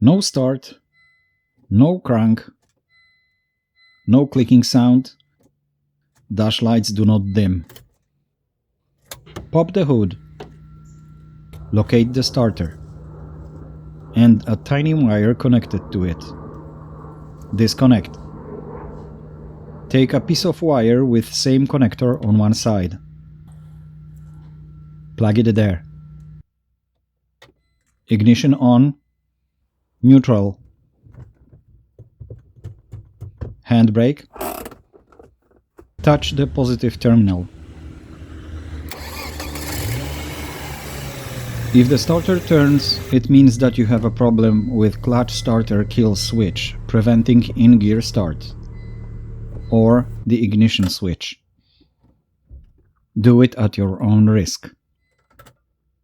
No start, no crank, no clicking sound, dash lights do not dim. Pop the hood, locate the starter, and a tiny wire connected to it. Disconnect. Take a piece of wire with same connector on one side. Plug it there. Ignition on, neutral. Handbrake. Touch the positive terminal. If the starter turns, it means that you have a problem with clutch starter kill switch, preventing in-gear start, or the ignition switch. Do it at your own risk.